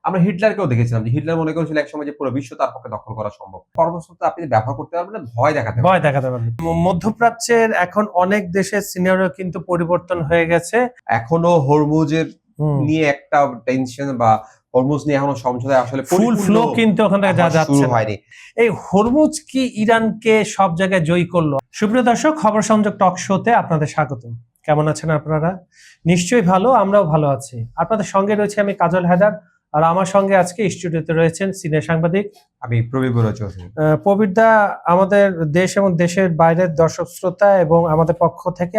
আমরা হিটলারকেও দেখেছিলাম যে হিটলার মনে করেছিল একসময় যে পুরো বিশ্ব তার পক্ষে দখল করা সম্ভব। পরবর্তীতে আপনি ব্যবহার করতে পারবেন না, ভয় দেখাতে ভয় দেখাতে পারবেন। মধ্যপ্রাচ্যের এখন অনেক দেশের সিনারিও কিন্তু পরিবর্তন হয়ে গেছে। এখনো হরমুজের নিয়ে একটা টেনশন বা হরমুজ নিয়ে এখনো সমঝোতায় আসলে ফুল ফ্লো কিন্তু ওখান থেকে যা যাচ্ছে হয়নি। এই হরমুজ কি ইরানকে সব জায়গায় জয়ী করলো? সুপ্রিয় দর্শক, খবর সংযোগ টক শোতে আপনাদের স্বাগত। কেমন আছেন আপনারা? নিশ্চয়ই ভালো, আমরাও ভালো আছি। আপনাদের সঙ্গে রয়েছে আমি কাজল হায়দার, আর আমার সঙ্গে আজকে স্টুডিওতে রয়েছেন সিনিয়র সাংবাদিক আমি প্রবীর বড়ুয়া চৌধুরী। প্রবীরদা, আমাদের দেশ এবং দেশের বাইরের দর্শক শ্রোতা এবং আমাদের পক্ষ থেকে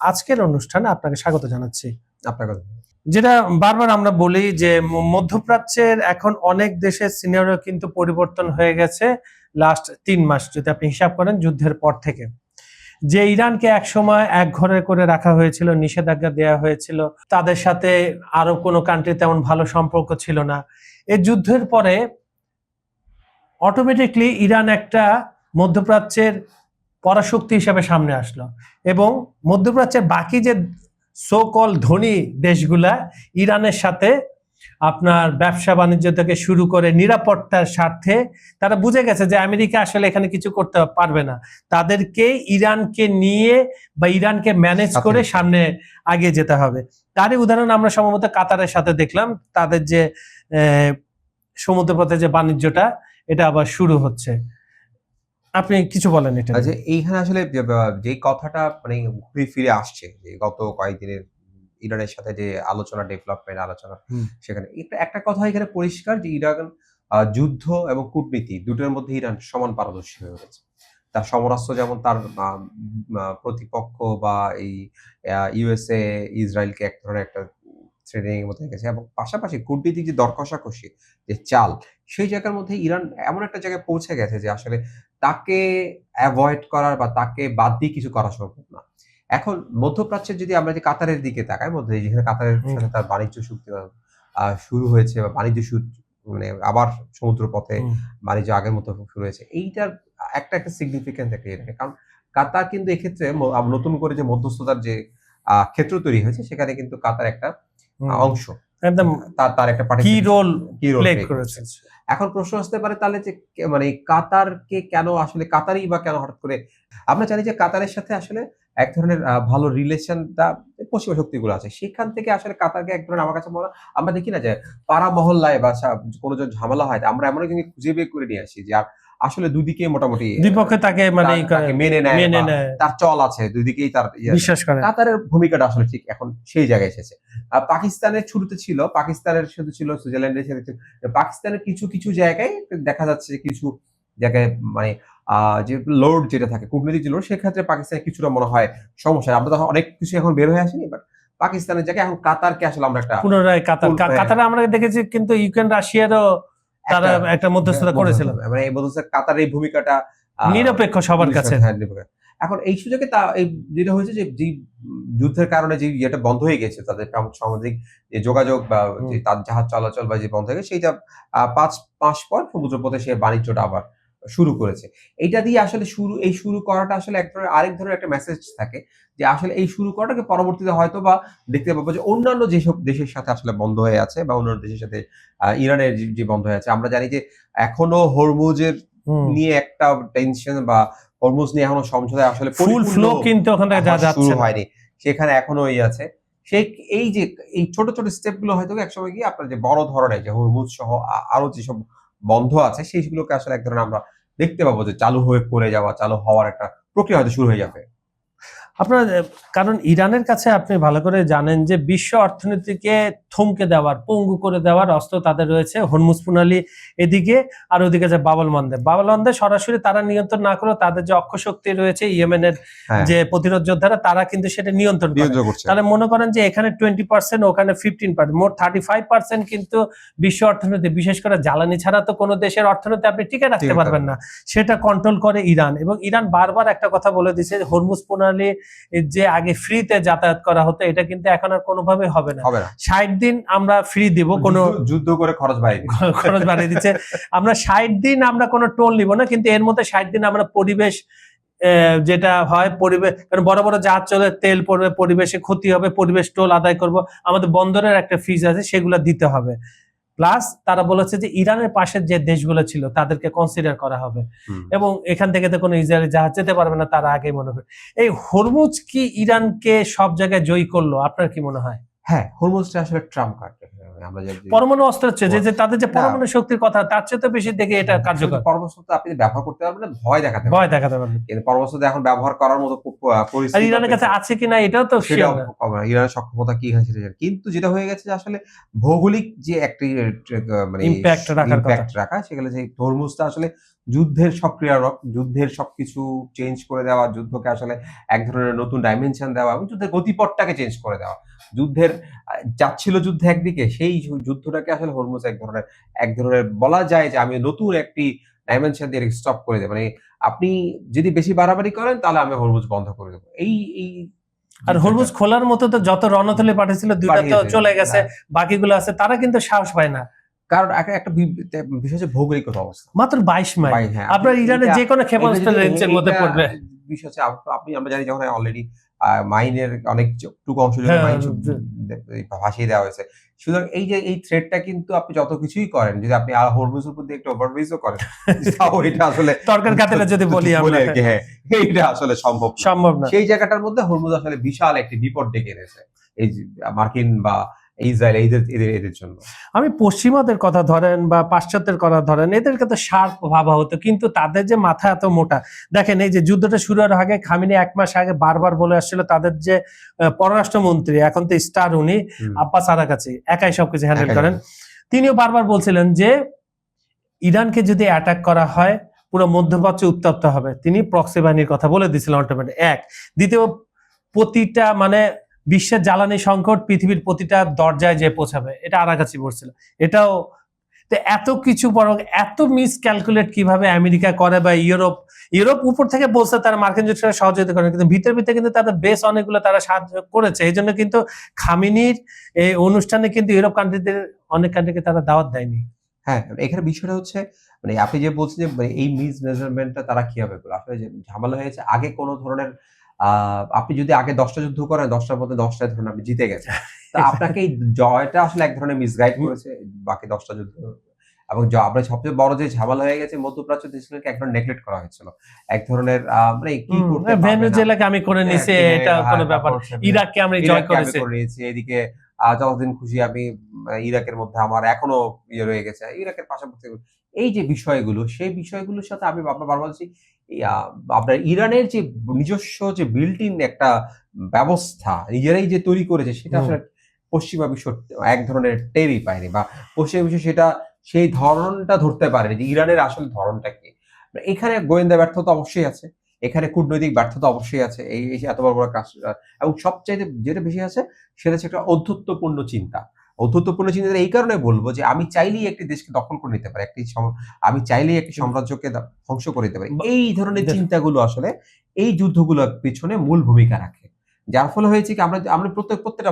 আজকের অনুষ্ঠানে আপনাকে স্বাগত জানাচ্ছি। আপনাকে যেটা বারবার আমরা বলি যে মধ্যপ্রাচ্যের এখন অনেক দেশের সিনারিও কিন্তু পরিবর্তন হয়ে গেছে লাস্ট 3 মাস যদি আপনি হিসাব করেন যুদ্ধের পর থেকে। যে ইরানকে একসময় এক ঘরে করে রাখা হয়েছিল, নিষেধাজ্ঞা দেওয়া হয়েছিল, তাদের সাথে আরো কোনো কান্ট্রি তেমন ভালো সম্পর্ক ছিল না, এই যুদ্ধের পরে অটোমেটিকলি ইরান একটা মধ্যপ্রাচ্যের পরাশক্তি হিসেবে সামনে আসলো এবং মধ্যপ্রাচ্যের বাকি যে সো কল ধনী দেশগুলা ইরানের সাথে আপনার ব্যবসা বাণিজ্য থেকে শুরু করে নিরাপত্তার স্বার্থে তারা বুঝে গেছে যে আমেরিকা আসলে এখানে কিছু করতে পারবে না, তাদেরকে ইরানকে নিয়ে বা ইরানকে ম্যানেজ করে সামনে আগিয়ে যেতে হবে। তারই উদাহরণ আমরা সম্ভবত কাতারের সাথে দেখলাম, তাদের যে সমুদ্রপথে যে বাণিজ্যটা এটা আবার শুরু হচ্ছে। আপনি কিছু বলেন এটা? আচ্ছা, এইখানে আসলে যে কথাটা মানে ঘুরে ফিরে আসছে যে গত কয়েকদিনের ইরানের সাথে যে আলোচনা, ডেভেলপমেন্ট আলোচনা, সেখানে একটা কথা এখানে পরিষ্কার যে ইরান যুদ্ধ এবং কূটনীতি দুটোর মধ্যে ইরান সমান পারদর্শী হয়ে গেছে। তার সমরাস্ত্র যেমন তার প্রতিপক্ষ বা এই ইউএসএ ইসরায়েলকে এক ধরনের একটা শ্রেণীর মধ্যে গেছে, এবং পাশাপাশি কূটনীতিক যে দর কষাকষি যে চাল, সেই জায়গার মধ্যে ইরান এমন একটা জায়গায় পৌঁছে গেছে যে আসলে তাকে অ্যাভয়েড করার বা তাকে বাদ দিয়ে কিছু করা সম্ভব না। এখন মধ্যপ্রাচ্যের যদি আমরা যে কাতারের দিকে তাকাই, যেখানে কাতারের সাথে তার বাণিজ্য চুক্তি শুরু হয়েছে বা বাণিজ্য মানে আবার সমুদ্র পথে বাণিজ্য আগের মতো শুরু হয়েছে, এইটার একটা সিগনিফিকেন্স একটা ইয়ে থাকে। কারণ কাতার কিন্তু এক্ষেত্রে নতুন করে যে মধ্যস্থতার যে ক্ষেত্র তৈরি হয়েছে, সেখানে কিন্তু কাতার একটা অংশ, একদম তার একটা কি রোল প্লে করেছে। এখন প্রশ্ন আসতে পারে তাহলে যে মানে কাতারকে কেন আসলে কাতারই বা কেন হঠাৎ করে? আমরা জানি যে কাতারের সাথে আসলে এক ধরনের ভালো রিলেশনটা পশ্চিমা শক্তিগুলো আছে, সেখান থেকে আসলে কাতারকে এক ধরনের, আমার কাছে মনে হয় আমরা দেখি না যে পাড়া মহল্লায় বা কোনো ঝামেলা হয় আমরা এমন একজনকে খুঁজে বের করে নিয়ে আসি যে আসলে দুদিকে মোটামুটি দুই পক্ষে তাকে মানে মেনে নেয়, তার চল আছে, দুদিকেই তার বিশ্বাস করে। কাতারের ভূমিকাটা আসলে ঠিক এখন সেই জায়গায় এসেছে। পাকিস্তানের শুরুতে ছিল, পাকিস্তানের সাথে ছিল, সুইজারল্যান্ডের সাথে ছিল। পাকিস্তানের কিছু কিছু জায়গায় দেখা যাচ্ছে যে কিছু জায়গায় মানে যে লোড যেটা থাকে, কূটনৈতিক যে লোড, সেক্ষেত্রে পাকিস্তানের কিছুটা মনে হয় সমস্যা। আমরা তো অনেক কিছু এখন বের হয়ে আসেনি, বাট পাকিস্তানের জায়গায় এখন কাতারকে আসলে আমরা একটা পুনরায় কাতারে আমরা দেখেছি কিন্তু ইউক্রেন রাশিয়ারও তারা একটা মধ্যস্থতা করেছিল, মানে এই মধ্যস্থতা কাতারের এই ভূমিকাটা নিরপেক্ষ সবার কাছে। এখন এই সুযোগে এই যেটা হয়েছে যে যুদ্ধের কারণে যে ইয়েটা বন্ধ হয়ে গেছে, তাদের সামাজিক যে যোগাযোগ বা যে তার জাহাজ চলাচল বা যে বন্ধ হয়ে গেছে, সেইটা 5 মাস পর সমুদ্রপথে সে বাণিজ্যটা আবার শুরু করেছে। এইটা দিয়ে আসলে শুরু করাটা আসলে আরেক ধরনের একটা মেসেজ থাকে যে আসলে এই শুরু করাটাকে পরবর্তীতে হয়তো বা দেখতে পাবো যে অন্যান্য যেসব দেশের সাথে আসলে বন্ধ হয়ে আছে বা অন্যান্য দেশের সাথে ইরানের যে বন্ধ হয়ে আছে, আমরা জানি যে এখনো হরমুজের নিয়ে একটা টেনশন বা হরমুজ নিয়ে এখনো সমঝোতায় আসলে ফুল ফ্লো কিন্তু ওখান থেকে যা যাচ্ছে হয়নি, সেখানে এখনো আছে। এই যে এই ছোট ছোট স্টেপ গুলো হয়তো একসময় গিয়ে আপনার যে বড় ধরনের যে হরমুজ সহ আরো যেসব বন্ধ আছে, সেইগুলোকে আসলে এক ধরনের আমরা দেখতে পাবো যে চালু হওয়ার একটা প্রক্রিয়া হয়তো শুরু হয়ে যাবে। আপনার কারণ ইরানের কাছে আপনি ভালো করে জানেন যে বিশ্ব অর্থনীতিকে থমকে দেওয়ার, পঙ্গু করে দেওয়ার অস্ত্র তাদের রয়েছে। হরমুজ প্রণালী এদিকে, আর ওদিকে যে বাবল মন্দে সরাসরি তারা নিয়ন্ত্রণ না করলেও তাদের যে অক্ষ শক্তি রয়েছে ইয়েমেনের যে প্রতিরোধ যোদ্ধারা, তারা কিন্তু সেটা নিয়ন্ত্রণ করছে। তাহলে মনে করেন যে এখানে 20%, ওখানে 15%, মোট 35% কিন্তু বিশ্ব অর্থনীতি, বিশেষ করে জ্বালানি ছাড়া তো কোনো দেশের অর্থনীতি আপনি টিকে রাখতে পারবেন না, সেটা কন্ট্রোল করে ইরান। এবং ইরান বারবার একটা কথা বলে দিচ্ছে, হরমুজ প্রণালী যে আগে ফ্রিতে যাতায়াত করা হতো, এটা কিন্তু এখন আর কোনোভাবে হবে না। 60 দিন আমরা ফ্রি দিব, কোনো যুদ্ধ করে খরচ বাড়িয়ে দিচ্ছে। আমরা 60 দিন আমরা কোনো টোল নিব না, কিন্তু এর মধ্যে 60 দিন আমরা পরিবেশ যেটা হয়, পরিবেশ, কারণ বড় বড় জাহাজ চলে, তেল পড়বে, পরিবেশে ক্ষতি হবে, পরিবেশ টোল আদায় করব, আমাদের বন্দরের একটা ফিজ আছে, সেগুলো দিতে হবে। প্লাস তারা বলেছে যে ইরানের পাশের যে দেশগুলো ছিল তাদেরকে কনসিডার করা হবে, এবং এখান থেকে তো কোনো ইসরায়েলি জাহাজ যেতে পারবে না তারা আগেই মনে করে। এই হরমুজ কি ইরানকে সব জায়গায় জয়ী করলো, আপনার কি মনে হয়? হ্যাঁ, হরমুজটা আসলে ট্রাম্প কার্ড। আমরা পরমাণু অস্ত্র হচ্ছে যে তাদের যে পরমাণু শক্তির কথা, তার চেয়ে তো বেশি দেখে এটা কার্যকর। পরমাণু আপনি ব্যবহার করতে পারবেন না, ভয় দেখাতে ভয় দেখাতে পারবেন, কিন্তু পরমাণু এখন ব্যবহার করার মতো আর পরিস্থিতি ইরানের কাছে আছে কিনা এটাও তো সেটাও sure না। ইরানের সক্ষমতা কি হয় সেটা কিন্তু যেটা হয়ে গেছে যে আসলে ভৌগোলিক যে একটি মানে ইম্প্যাক্ট রাখার কথা। ইম্প্যাক্ট রাখা, সেগুলো যে তরমুজটা আসলে যুদ্ধের সক্রিয়ারক, যুদ্ধের সবকিছু চেঞ্জ করে দেওয়া, যুদ্ধকে আসলে এক ধরনের নতুন ডাইমেনশন দেওয়া এবং যুদ্ধের গতিপথটাকে চেঞ্জ করে দেওয়া। যুদ্ধের যাচ্ছিল যুদ্ধ একদিকে, সেই যুদ্ধটাকে আসলে হরমুজ এক ধরনের বলা যায় যে আমি নতুন একটি ডাইমেনশন দিয়ে স্টপ করে দেব। মানে আপনি যদি বেশি বাড়াবাড়ি করেন তাহলে আমি হরমুজ বন্ধ করে দেব। এই আর হরমুজ খোলার মতো তো যত রণতলে পাঠিয়েছিল দুইটা তো চলে গেছে, বাকিগুলো আছে, তারা কিন্তু সাহস পায় না। কারণ একটা বিষয় হচ্ছে ভৌগোলিক অবস্থা, মাত্র 22 মাইল, হ্যাঁ, আপনার ইরানের যে কোনো ক্ষেপণাস্ত্র রেঞ্জের মধ্যে পড়বে। বিষয় হচ্ছে আমরা জানি যখন অলরেডি মাইনের অনেক টুকু অংশ মাইন ভাসিয়ে দেওয়া হয়েছে। সুতরাং এই থ্রেটটা কিন্তু আপনি যত কিছুই করেন, যদি আপনি হরমুজের উপর দিয়ে একটু ওভারব্রিজও করেন, তাও এটা আসলে তর্কের খাতিরে যদি বলি আমরা, হ্যাঁ, এইটা আসলে সম্ভব না। সেই জায়গাটার মধ্যে হরমুজ আসলে বিশাল একটি বিপদ ডেকে এনেছে এই মার্কিন বা ইসরায়েল এদের জন্য। আমি পশ্চিমাদের কথা ধরেন বা পাশ্চাত্যের কথা ধরেন, এদেরকে তো শার্প ভাবা হতো, কিন্তু তাদের যে মাথা এত মোটা। দেখেন এই যে যুদ্ধটা শুরু হওয়ার আগে খামেনি 1 মাস আগে বারবার বলে আসছিল তাদের যে পররাষ্ট্রমন্ত্রী, এখন তো স্টার উনি, আব্বাস আরাকাচি, একাই সবকিছু হ্যান্ডেল করেন, তিনিও বারবার বলছিলেন যে ইরানকে যদি অ্যাটাক করা হয় পুরো মধ্যপ্রাচ্য উত্তপ্ত হবে। তিনি প্রক্সি বাহিনীর কথা বলে দিয়েছিলেন অল্টিমেটলি। এক, দ্বিতীয়, প্রতিটা মানে বিশ্বের জ্বালানি সংকট পৃথিবীর প্রতিটা দরজায় যে পৌঁছাবে, এটা আরাকাচি বলছিল। এটাও এত কিছু বরং এত মিস ক্যালকুলেট কিভাবে আমেরিকা করে বা ইউরোপ উপর থেকে বলছে তারা মার্কিন যুক্তরাষ্ট্র সহযোগিতা করে, কিন্তু ভিতরে কিন্তু তাদের বেস অনেকগুলো তারা সাহায্য করেছে। এই জন্য কিন্তু খামেনির এই অনুষ্ঠানে কিন্তু ইউরোপ কান্ট্রিদের অনেক কান্ট্রিকে তারা দাওয়াত দেয়নি। হ্যাঁ, এখানে বিষয়টা হচ্ছে মানে আপনি যে বলছেন যে এই মিস মেজারমেন্টটা তারা কিভাবে করলো, আসলে যে ঝামেলা হয়েছে আগে কোন ধরনের আপনি যদি আগে 10টা যুদ্ধ করেন, 10টার মধ্যে 10টায় ধরুন আপনি জিতে গেছেন। তো আপনাকে এই জয়টা আসলে এক ধরনের মিসগাইড করেছে বাকি 10টা যুদ্ধ। এবং আপনার সবচেয়ে বড় যে ঝামেলা হয়ে গেছে, মধ্যপ্রাচ্য দেশগুলোকে এক ধরনের নেগলেক্ট করা হয়েছিল। এক ধরনের মানে কি করতে পারবে না, ভেনেজুয়েলাকে আমি করে নিছি, এটা কোনো ব্যাপার। ইরাককে আমি জয় করেছি, এদিকে যতদিন খুশি আমি ইরাকের মধ্যে আমার এখনো রয়ে গেছে। ইরাকের পাশাপাশি এই যে বিষয়গুলো, সেই বিষয়গুলোর সাথে আমি বারবার বলছি আপনার ইরানের যে নিজস্ব যে বিল্ট ইন একটা ব্যবস্থা নিজেরাই যে তৈরি করেছে, সেটা আসলে পশ্চিমা বিশ্ব এক ধরনের টেরই পায়নি, বা পশ্চিমা বিশ্ব সেটা সেই ধরনটা ধরতে পারেনি যে ইরানের আসলে ধরনটা কি। এখানে গোয়েন্দা ব্যর্থতা অবশ্যই আছে, এখানে কূটনৈতিক ব্যর্থতা অবশ্যই আছে, এই এত বড় বড় কাজ। এবং সবচাইতে যেটা বেশি আছে সেটা হচ্ছে একটা ঔদ্ধত্যপূর্ণ চিন্তা। ঔদ্ধত্যপূর্ণ চিন্তা এই কারণে বলবো যে আমি চাইলেই একটি দেশকে দখল করে নিতে পারি, আমি চাইলেই একটি সাম্রাজ্যকে ধ্বংস করে দিতে পারি। এই ধরনের চিন্তাগুলো আসলে এই যুদ্ধগুলোর পিছনে মূল ভূমিকা রাখে। যার ফলে হয়েছে কি আমরা প্রত্যেকটা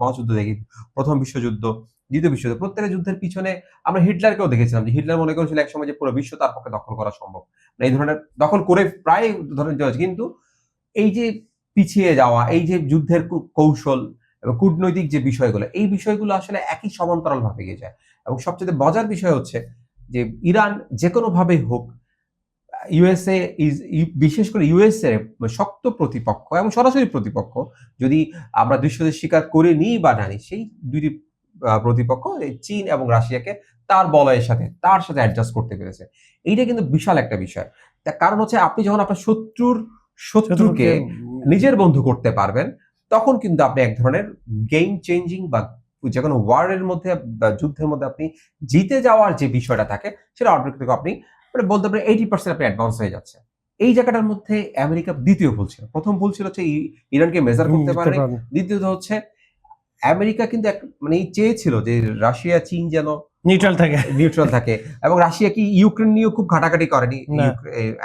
মহাযুদ্ধ দেখি, প্রথম বিশ্বযুদ্ধ, দ্বিতীয় বিশ্বযুদ্ধ, প্রত্যেকটা যুদ্ধের পিছনে আমরা হিটলারকেও দেখেছিলাম যে হিটলার মনে করেছিল একসময় যে পুরো বিশ্ব তার পক্ষে দখল করা সম্ভব। এই ধরনের দখল করে প্রায় ধরনের জয়, কিন্তু এই যে পিছিয়ে যাওয়া, এই যে যুদ্ধের কৌশল এবং কূটনৈতিক যে বিষয়গুলো, এই বিষয়গুলো আসলে একই সমান্তরাল ভাবে এগিয়ে যায়। এবং সবচেয়ে মজার বিষয় হচ্ছে যে ইরান যে কোনো ভাবে হোক, ইউএসএ বিশেষ করে ইউএসএ শক্ত প্রতিপক্ষ এবং সরাসরি প্রতিপক্ষ, যদি আমরা দৃশ্যদের স্বীকার করে নিই বা না নিই, সেই দুইটি প্রতিপক্ষ চীন এবং রাশিয়াকে তার বলয়ের সাথে তার সাথে অ্যাডজাস্ট করতে পেরেছে। এইটা কিন্তু বিশাল একটা বিষয়। তার কারণ হচ্ছে আপনি যখন আপনার শত্রুকে নিজের বন্ধু করতে পারবেন, তখন কিন্তু আপনি এক ধরনের গেম চেঞ্জিং বা যে কোনো ওয়ারের মধ্যে বা যুদ্ধের মধ্যে আপনি জিতে যাওয়ার যে বিষয়টা থাকে, সেটা অটোমেটিক আপনি মানে বলতে পারেন 80% আপনি অ্যাডভান্স হয়ে যাচ্ছে। এই জায়গাটার মধ্যে আমেরিকা দ্বিতীয় ভুল ছিল। প্রথম ভুল ছিল হচ্ছে ইরানকে মেজার করতে পারেনি। দ্বিতীয়ত হচ্ছে আমেরিকা কিন্তু মানে চেয়েছিল যে রাশিয়া চীন যেন নিউট্রাল থাকে এবং রাশিয়া কি ইউক্রেন নিয়েও খুব ঘাটাঘাটি করেনি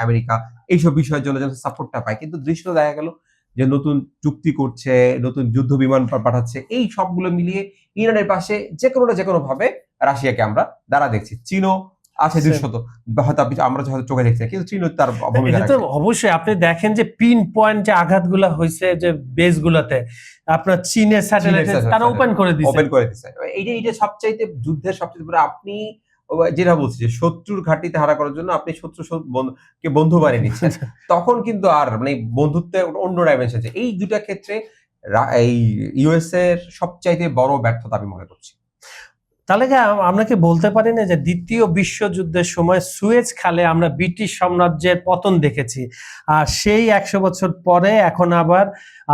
আমেরিকা, এইসব বিষয়ের জন্য যেন সাপোর্টটা পায়। কিন্তু দৃশ্য দেখা গেল যে নতুন চুক্তি করছে, নতুন যুদ্ধ বিমান পাঠাচ্ছে, এই সবগুলো মিলিয়ে ইরানের পাশে যে কোনো ভাবে রাশিয়াকে আমরা দ্বারা দেখছি। চীনও আছে 200 হয়তো আমরা হয়তো চোখে দেখছি না, কিন্তু চীনও তার ভূমিকা এটা তো রাখছে। অবশ্যই আপনি দেখেন যে পিন পয়েন্ট যে আঘাতগুলো হয়েছে যে বেস গুলাতে, আপনার চীনের স্যাটেলাইট তারা ওপেন করে দিছে। ওপেন করে দিছে। এই যে সবচাইতে যুদ্ধের সবচাইতে বড়, আপনি যেটা বলছি যে শত্রুর ঘাঁটিতে হারা করার জন্য আপনি কে বন্ধু বানিয়ে নিচ্ছেন। তখন কিন্তু আর মানে বন্ধুত্বের অন্য ডাইমেনশন আছে। এই দুটা ক্ষেত্রে এই ইউএসএ এর সবচাইতে বড় ব্যর্থতা আমি মনে করছি। তাহলে কি আমরা কি বলতে পারি না যে দ্বিতীয় বিশ্বযুদ্ধের সময় সুয়েজ খালে আমরা ব্রিটিশ সাম্রাজ্যের পতন দেখেছি, আর সেই 100 বছর পরে এখন আবার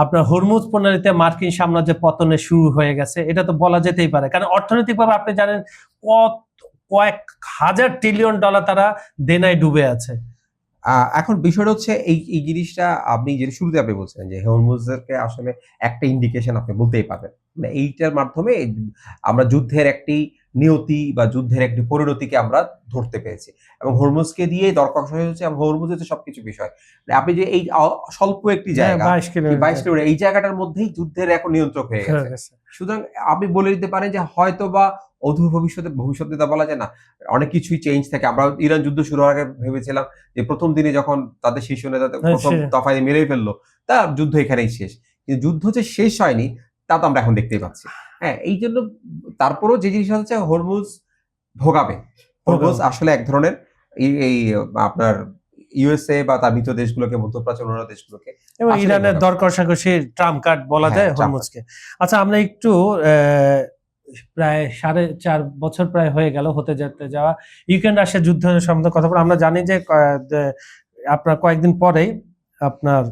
আপনার হরমুজ প্রণালীতে মার্কিন সাম্রাজ্যের পতনে শুরু হয়ে গেছে? এটা তো বলা যেতেই পারে, কারণ অর্থনৈতিকভাবে আপনি জানেন কয়েক হাজার ট্রিলিয়ন ডলার তারা দেনায় ডুবে আছে। এখন বিষয়টা হচ্ছে এই জিনিসটা আপনি যেটা শুরুতে আপনি বলছিলেন যে হরমুজকে আসলে একটা ইন্ডিকেশন আপনি বলতেই পারবেন। মানে এইটার মাধ্যমে আমরা যুদ্ধের একটি নিয়তি বা যুদ্ধের একটি পরিণতিকে আমরা ধরতে পেরেছি। এবং হরমুজকে দিয়ে দর কষাকষি হচ্ছে, এবং হরমুজ হচ্ছে সবকিছু বিষয়। মানে আপনি যে এই স্বল্প একটি জায়গা 22 কিলোমিটার 22 কিলোমিটার এই জায়গাটার মধ্যেই যুদ্ধের এখন নিয়ন্ত্রক হয়ে গেছে। সুতরাং আপনি বলে দিতে পারেন যে হয়তোবা অদূর ভবিষ্যতে তা বলা যায় না। অনেক কিছুই চেঞ্জ থাকে। আমরা ইরান যুদ্ধ শুরু হওয়ার আগে ভেবেছিলাম যে ১ম দিনে যখন তাদের শীর্ষ নেতা ১ম দফায় মেরেই ফেললো, তা যুদ্ধ এখানেই শেষ। কিন্তু যুদ্ধ যে শেষ হয়নি তা তো আমরা এখন দেখতেই পাচ্ছি। হ্যাঁ, এইজন্য তারপরেও যে জিনিসটা হচ্ছে হরমুজ ভোগাবে। হরমুজ আসলে এক ধরনের এই আপনার ইউএসএ বা তার মিত্র দেশগুলোকে, মধ্যপ্রাচ্যের অন্যান্য দেশগুলোকে এবং ইরানের দর কষাকষি ট্রাম্প কার্ড বলা যায় হরমুজকে। আচ্ছা, আমরা একটু প্রায় 4.5 বছর প্রায় হয়ে গেল হতে যাওয়া ইউক্রেন রাশিয়া যুদ্ধ সম্বন্ধে কথা বলে। আমরা জানি যে আপনার কয়েকদিন পরেই আপনার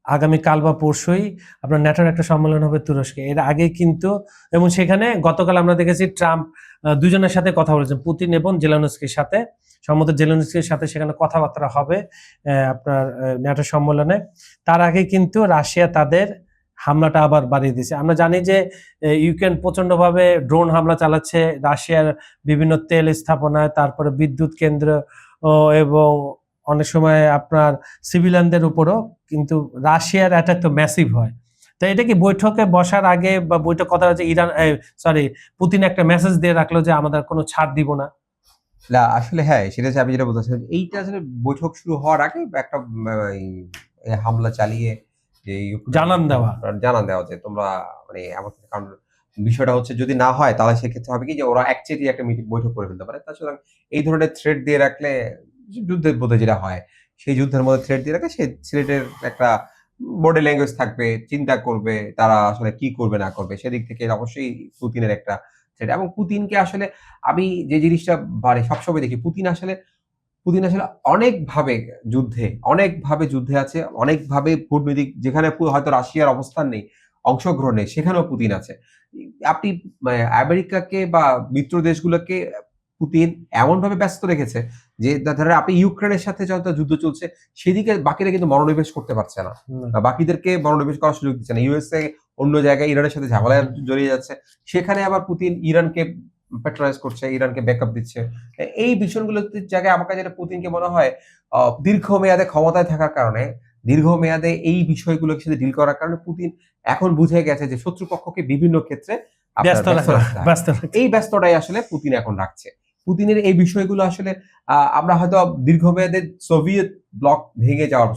আগামী কাল বা পরশুই আপনার ন্যাটোর একটা সম্মেলন হবে তুরস্কে। এর আগে কিন্তু, এবং সেখানে গতকাল আমরা দেখেছি ট্রাম্প দুজনের সাথে কথা বলেছেন, পুতিন এবং জেলেনস্কির সাথে। সম্ভবত জেলেনস্কির সাথে সেখানে কথাবার্তা হবে আপনার ন্যাটো সম্মেলনে। তার আগে কিন্তু রাশিয়া তাদের হামলাটা আবার বাড়িয়ে দিয়েছে। আমরা জানি যে ইউক্রেন প্রচন্ডভাবে ড্রোন হামলা চালাচ্ছে রাশিয়ার বিভিন্ন তেল স্থাপনায়, তারপরে বিদ্যুৎ কেন্দ্র এবং অনেক সময় আপনার সিভিলিয়ানদের উপরও কিন্তু রাশিয়ার অ্যাটাক তো ম্যাসিভ হয়। তো এটা কি বৈঠকে বসার আগে বা বৈঠক কথা হচ্ছে পুতিন একটা মেসেজ দিয়ে রাখলো যে আমাদের কোনো ছাড় দিব না? না, আসলে হ্যাঁ, সেটা হচ্ছে আমি যেটা বলতে চাচ্ছিলাম, এইটা আসলে বৈঠক শুরু হওয়ার আগে একটা হামলা চালিয়ে যে জানান দেওয়া যে তোমরা মানে এমন, কারণ বিষয়টা হচ্ছে যদি না হয় তাহলে সেক্ষেত্রে হবে কি যে ওরা একচেটিয়া একটা বৈঠক করে ফেলতে পারে। সুতরাং এই ধরনের থ্রেট দিয়ে রাখলে যুদ্ধের মধ্যে যেটা হয়, সেই যুদ্ধের মধ্যে থ্রেট দিয়ে রাখলে সেই থ্রেটের একটা বডি ল্যাঙ্গুয়েজ থাকবে, চিন্তা করবে তারা আসলে কি করবে না করবে। সেদিক থেকে অবশ্যই পুতিনের একটা থ্রেট। এবং পুতিনকে আসলে আমি যে জিনিসটা সবসময় দেখি, পুতিন আসলে অনেকভাবে যুদ্ধে আছে, অনেকভাবে কূটনৈতিক, যেখানে হয়তো রাশিয়ার অবস্থান নেই, অংশগ্রহণ নেই, সেখানেও পুতিন আছে। আপনি আমেরিকাকে বা মিত্র দেশগুলোকে পুতিন এমনভাবে ব্যস্ত রেখেছে যে ধরেন আপনি ইউক্রেনের সাথে যত যুদ্ধ চলছে সেদিকে বাকিরা কিন্তু মনোনিবেশ করতে পারছে না। বাকিদেরকে মনোনিবেশ করার সুযোগ দিচ্ছে না। ইউএসএ অন্য জায়গায় ইরানের সাথে ঝামেলায় জড়িয়ে যাচ্ছে। সেখানে আবার পুতিন ইরানকে প্যাট্রোনাইজ করছে, ইরানকে ব্যাকআপ দিচ্ছে। এই বিষয়গুলোর জায়গায় আমার কাছে পুতিনকে মনে হয় দীর্ঘমেয়াদে ক্ষমতায় থাকার কারণে, দীর্ঘমেয়াদে এই বিষয়গুলোর সাথে ডিল করার কারণে পুতিন এখন বুঝে গেছে যে শত্রুপক্ষকে বিভিন্ন ক্ষেত্রে ব্যস্ত রাখতে হয়। এই ব্যস্ততাই আসলে পুতিন এখন রাখছে। পুতিনের এই বিষয়গুলো আসলে আমরা হয়তো দীর্ঘমেয়াদে সোভিয়েত ব্লক ভেঙে যাওয়ার,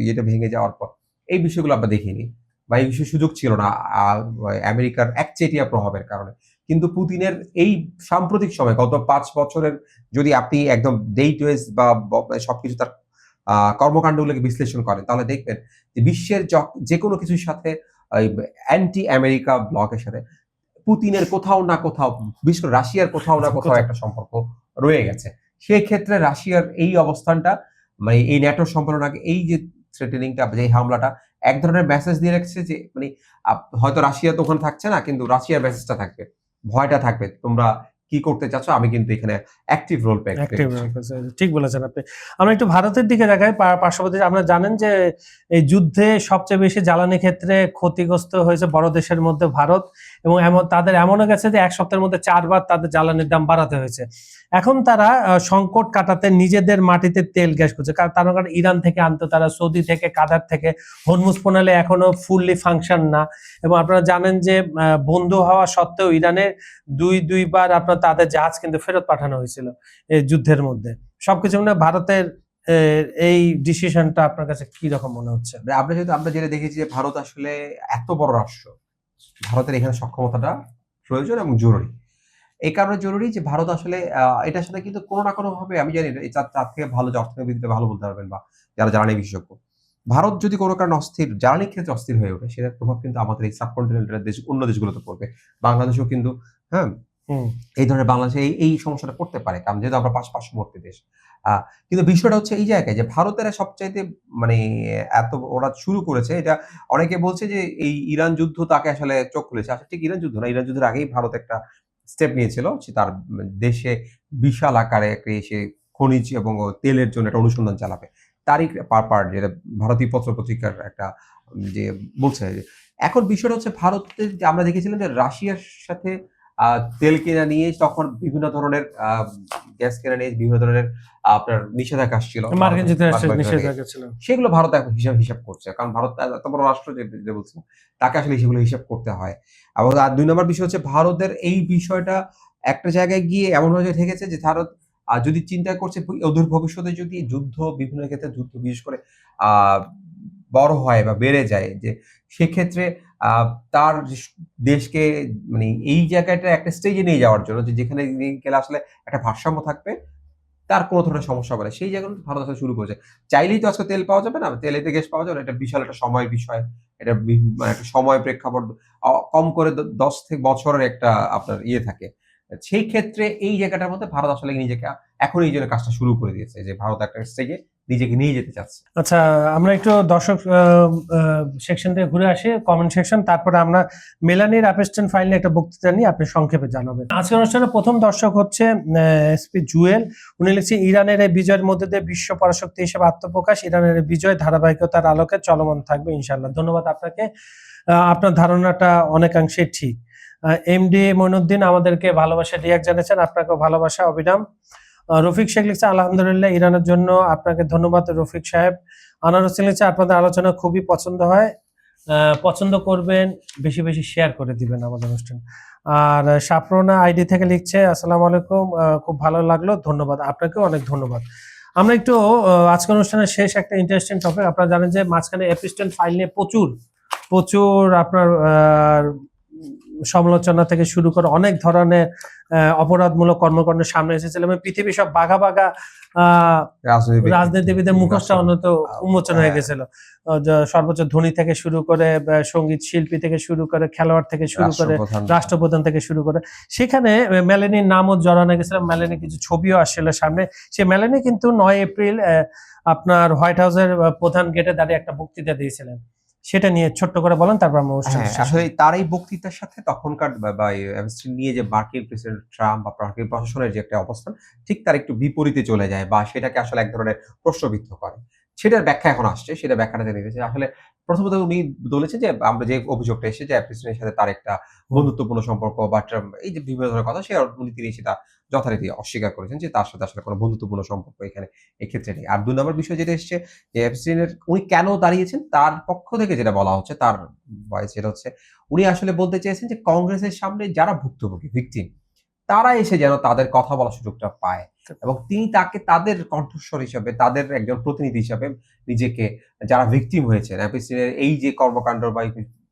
যেটা ভেঙে যাওয়ার পর এই বিষয়গুলো আমরা দেখিনি বা এই বিষয়ে সুযোগ ছিল না আমেরিকার একচেটিয়া প্রভাবের কারণে। কিন্তু পুতিনের এই সাম্প্রতিক সময় গত 5 বছরের যদি আপনি একদম ডেট ওয়াইজ বা সবকিছু তার কর্মকাণ্ডগুলোকে বিশ্লেষণ করেন তাহলে দেখবেন যে বিশ্বের যে কোনো কিছুর সাথে অ্যান্টি আমেরিকা ব্লকের সাথে পুতিনের কোথাও না কোথাও, বিশেষ করে রাশিয়ার কোথাও না কোথাও একটা সম্পর্ক রয়ে গেছে। সেই ক্ষেত্রে রাশিয়ার এই অবস্থানটা, মানে এই ন্যাটো সম্মেলন আগে এই যে থ্রেটেনিংটা, যে হামলাটা এক ধরনের মেসেজ দিয়ে রাখছে যে মানে হয়তো রাশিয়া তো ওখানে থাকছে না, কিন্তু রাশিয়ার মেসেজটা থাকবে, ভয়টা থাকবে, তোমরা কি করতে চাচ্ছ, আমি কিন্তু এখানে অ্যাক্টিভ রোল প্লে করছি। ঠিক বলেছেন আপনি। আমরা একটু ভারতের দিকে দেখাই। পার্শ্ববর্তী আমরা জানেন যে এই যুদ্ধে সবচেয়ে বেশি জ্বালানি ক্ষেত্রে ক্ষতিগ্রস্ত হয়েছে বড় দেশের মধ্যে ভারত, এবং তাদের এমনও গেছে যে এক সপ্তাহের মধ্যে 4 বার তাদের জ্বালানির দাম বাড়াতে হয়েছে। এখন তারা সংকট কাটাতে নিজেদের মাটিতে তেল গ্যাস করছে, কারণ ইরান থেকে আনতো, তারা সৌদি থেকে, কাতার থেকে। হরমুজ প্রণালী এখনো ফুললি ফাংশন না, এবং আপনারা জানেন যে বন্ধ হওয়া সত্ত্বেও ইরানের দুইবার আপনার তাদের জাহাজ কিন্তু ফেরত পাঠানো হয়েছিল এই যুদ্ধের মধ্যে। সবকিছু মানে ভারতের এই ডিসিশনটা আপনার কাছে কি রকম মনে হচ্ছে? আমরা যেটা দেখেছি যে ভারত আসলে এত বড় রাষ্ট্র, ভারতের এখানে সক্ষমতাটা প্রয়োজন এবং জরুরি। এই কারণে জরুরি যে ভারত আসলে এটার সাথে কিন্তু কোনো না কোনো ভাবে, আমি জানি না তার থেকে ভালো যে অর্থনীতিতে ভালো বলতে পারবেন বা যারা জ্বালানি বিশেষজ্ঞ, ভারত যদি কোনো কারণে অস্থির, জ্বালানির ক্ষেত্রে অস্থির হয়ে ওঠে, সেটার প্রভাব কিন্তু আমাদের এই সাবকন্টিনেন্টাল দেশ, অন্য দেশগুলোতে পড়বে। বাংলাদেশেও কিন্তু, হ্যাঁ, এই ধরনের বাংলাদেশে এই সমস্যাটা পড়তে পারে, কারণ যেহেতু আমরা পার্শ্ববর্তী দেশ। কিন্তু বিষয়টা হচ্ছে এই জায়গায় যে ভারতের সবচাইতে মানে এত ওরা শুরু করেছে এটা, অনেকে বলছে যে এই ইরান যুদ্ধ তাকে আসলে চোখ খুলেছে। আসলে ঠিক ইরান যুদ্ধ না, ইরান যুদ্ধের আগেই ভারত একটা স্টেপ নিয়েছিল, সে তার দেশে বিশাল আকারে সে খনিজ এবং তেলের জন্য একটা অনুসন্ধান চালাবে। তারই পার্ট যেটা ভারতীয় পত্র পত্রিকার একটা যে বলছে। এখন বিষয়টা হচ্ছে ভারতের, যে আমরা দেখেছিলাম যে রাশিয়ার সাথে তেল কেনা নিয়ে তখন বিভিন্ন ধরনের গ্যাস কেনা নিয়ে বিভিন্ন ধরনের আপনার নিষেধাজ্ঞা আসছিল, মার্কিন যুক্তরাষ্ট্রের নিষেধাজ্ঞা ছিল, সেগুলো ভারত এখন হিসাব করছে, কারণ ভারত এত বড় রাষ্ট্র যে বলছে, তাকে আসলে সেগুলো হিসাব করতে হয়। এবং আর 2 নম্বর বিষয় হচ্ছে ভারতের এই বিষয়টা একটা জায়গায় গিয়ে এমনভাবে ঠেকেছে যে ভারত যদি চিন্তা করছে অদূর ভবিষ্যতে যদি বিভিন্ন ক্ষেত্রে যুদ্ধ বিশেষ করে আহ বড় হয় বা বেড়ে যায়, যে সেক্ষেত্রে তার দেশকে মানে এই জায়গাটা একটা স্টেজে নিয়ে যাওয়ার জন্য, যে যেখানে নিয়ে গেলে আসলে একটা ভারসাম্য থাকবে, তার কোনো ধরনের সমস্যা হবে না, সেই জায়গাটা ভারত আসলে শুরু করেছে। চাইলেই তো আজকে তেল পাওয়া যাবে না, তেলেতে গ্যাস পাওয়া যাবে না, এটা বিশাল একটা সময়ের বিষয়। এটা মানে একটা সময় প্রেক্ষাপট, কম করে 10 থেকে বছরের একটা আপনার থাকে। সেই ক্ষেত্রে এই জায়গাটার মধ্যে ভারত আসলে নিজেকে এখন এই জন্য কাজটা শুরু করে দিয়েছে, যে ভারত একটা স্টেজে নিজেকে নিয়ে যেতে চাচ্ছে। আচ্ছা, আমরা একটু দর্শক সেকশন থেকে ঘুরে আসি, কমেন্ট সেকশন, তারপরে আমরা মেলানির অ্যাপেস্টন ফাইল নিয়ে একটা বক্তৃতা নিয়ে আপনি সংক্ষেপে জানাবেন। আজকের অনুষ্ঠানের প্রথম দর্শক হচ্ছে এসপি জুয়েল। উনি লিখছে, ইরানের এই বিজয়ের মধ্যে দিয়ে বিশ্ব পরাশক্তি হিসেবে আত্মপ্রকাশ, ইরানের এই বিজয় ধারাবাহিকতার আলোকে চলমান থাকবে ইনশাআল্লাহ। ধন্যবাদ আপনাকে, আপনার ধারণাটা অনেকাংশে ঠিক। এমডি মইনুদ্দিন আমাদেরকে ভালোবাসা রিয়াক্ট জানিয়েছেন, আপনাকেও ভালোবাসা অবিরাম। রফিক শেখ লিখছে, আলহামদুলিল্লাহ, ইরানের জন্য আপনাকে ধন্যবাদ রফিক সাহেব। আনার হোসেন লিখছে, আপনাদের আলোচনা খুবই পছন্দ হয়, পছন্দ করবেন, বেশি বেশি শেয়ার করে দিবেন আমাদের অনুষ্ঠান। আর সাফরনা আইডি থেকে লিখছে, আসসালামু আলাইকুম, খুব ভালো লাগলো, ধন্যবাদ। আপনাকেও অনেক ধন্যবাদ। আমরা একটু আজকের অনুষ্ঠানের শেষ একটা ইন্টারেস্টিং টপিক, আপনারা জানেন যে মাঝখানে অ্যাপেস্টন ফাইল নিয়ে প্রচুর আপনার সমালোচনা থেকে শুরু করে অনেক ধরনের অপরাধমূলক কর্মকাণ্ডের সামনে এসেছিল, এবং পৃথিবী সব বাঘা রাজনীতিবিদের মুখোশটা উন্মোচন হয়ে গেছিল। সর্বোচ্চ ধনী থেকে শুরু করে, সঙ্গীত শিল্পী থেকে শুরু করে, খেলোয়াড় থেকে শুরু করে, রাষ্ট্রপ্রধান থেকে শুরু করে, সেখানে মেলানির নামও জড়ানো গেছিল। মেলানি কিছু ছবিও আসছিল সামনে। সে মেলানি কিন্তু 9 এপ্রিল আপনার হোয়াইট হাউসের প্রধান গেটে দাঁড়িয়ে একটা বক্তৃতা দিয়েছিলেন। সেটা নিয়ে ছোট্ট করে বলেন, তারপর আমরা আসলে তার এই বক্তৃতার সাথে তখনকার বা নিয়ে যে মার্কিন প্রেসিডেন্ট ট্রাম্প বা মার্কিন প্রশাসনের যে একটা অবস্থান, ঠিক তার একটু বিপরীতে চলে যায় বা সেটাকে আসলে এক ধরনের প্রশ্নবিদ্ধ করে। সেটার ব্যাখ্যা এখন আসছে, সেটা ব্যাখ্যাটা জেনে গেছে। আসলে প্রথমত উনি বলেছেন যে আমরা যে অভিযোগটা এসেছে যে প্রেসিডেন্টের সাথে তার একটা বন্ধুত্বপূর্ণ সম্পর্ক বা এই যে বিভিন্ন ধরনের কথা, তিনি সেটা যথারীতি অস্বীকার করেছেন যে তার সাথে আসলে কোনো বন্ধুত্বপূর্ণ সম্পর্ক এখানে এক্ষেত্রে নেই। আর 2 নম্বর বিষয় যেটা এসছে যে প্রেসিডেন্টের উনি কেন দাঁড়িয়েছেন, তার পক্ষ থেকে যেটা বলা হচ্ছে, তার ভয়েস যেটা হচ্ছে, উনি আসলে বলতে চেয়েছেন যে কংগ্রেসের সামনে যারা ভুক্তভোগী ভিকটিম, তারা এসে যেন তাদের কথা বলার সুযোগটা পায়, এবং তিনি তাদের কণ্ঠস্বর হিসাবে, তাদের একজন প্রতিনিধি হিসাবে নিজেকে, যারা ভিকটিম হয়েছেন প্রেসিডেন্টের এই যে কর্মকাণ্ড বা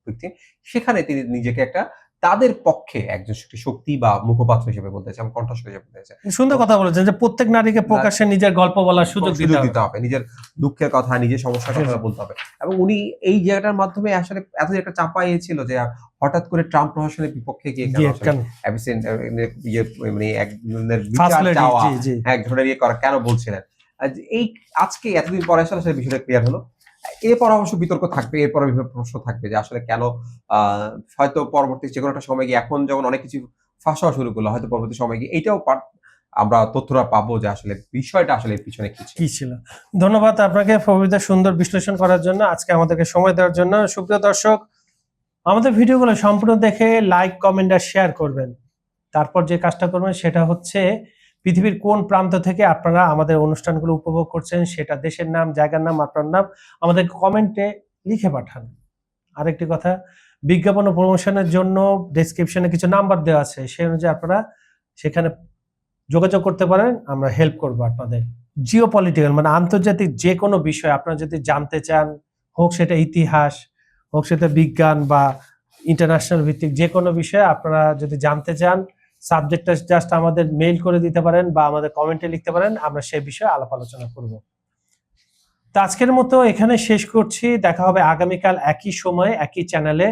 ভিকটিম, সেখানে তিনি নিজেকে একটা তাদের পক্ষে একজন শক্তি বা মুখপাত্র হিসেবে বলতে চান, কণ্ঠস্বর হিসেবে বলতে চান। সুন্দর কথা বলেছেন যে প্রত্যেক নারীকে প্রকাশ্যে নিজের গল্প বলার সুযোগ দিতে হবে, নিজের দুঃখের কথা, নিজের সমস্যার কথা বলতে হবে। এবং উনি এই জায়গাটার মাধ্যমে আসলে এত একটা চাপা ছিল যে হঠাৎ করে ট্রাম্প প্রশাসনের বিপক্ষে গিয়ে এক ধরনের করা কেন বলছিলেন, এই আজকে এতদিন পরে আসলে বিষয়টা ক্লিয়ার হলো। এরপর অবশ্য বিতর্ক থাকবে, এরপর বিভিন্ন প্রশ্ন থাকবে যে আসলে কেন, হয়তো পরবর্তী যে কোনো একটা সময় গিয়ে, এখন যখন অনেক কিছু ফাঁস হওয়া শুরু করলো, হয়তো পরবর্তী সময় গিয়ে এইটাও আমরা তথ্যটা পাবো যে আসলে বিষয়টা আসলে পিছনে কি ছিল। ধন্যবাদ আপনাকে প্রবৃদ্ধ সুন্দর বিশ্লেষণ করার জন্য, আজকে আমাদেরকে সময় দেওয়ার জন্য। সুপ্রিয় দর্শক, আমাদের ভিডিওগুলো সম্পূর্ণ দেখে লাইক, কমেন্ট আর শেয়ার করবেন। তারপর যে কাজটা করবেন সেটা হচ্ছে পৃথিবীর কোন প্রান্ত থেকে আপনারা আমাদের অনুষ্ঠানগুলো উপভোগ করছেন, সেটা দেশের নাম, জায়গার নাম, আপনার নাম আমাদের কমেন্টে লিখে পাঠান। আরেকটি কথা, বিজ্ঞাপন ও প্রমোশনের জন্য ডেসক্রিপশনে কিছু নাম্বার দেওয়া আছে, সেই অনুযায়ী আপনারা সেখানে যোগাযোগ করতে পারেন, আমরা হেল্প করব আপনাদের। জিও পলিটিক্যাল মানে আন্তর্জাতিক যে কোনো বিষয় আপনারা যদি জানতে চান, হোক সেটা ইতিহাস, হোক সেটা বিজ্ঞান বা ইন্টারন্যাশনাল ভিত্তিক যে কোনো বিষয়ে আপনারা যদি জানতে চান, সাবজেক্টটা জাস্ট আমাদের মেইল করে দিতে পারেন বা আমাদের কমেন্টে লিখতে পারেন, আমরা সে বিষয়ে আলাপ আলোচনা করব। তো আজকের মতো এখানে শেষ করছি, দেখা হবে আগামীকাল একই সময়ে একই চ্যানেলে।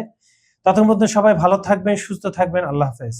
ততক্ষণ পর্যন্ত সবাই ভালো থাকবেন, সুস্থ থাকবেন, আল্লাহ হাফেজ।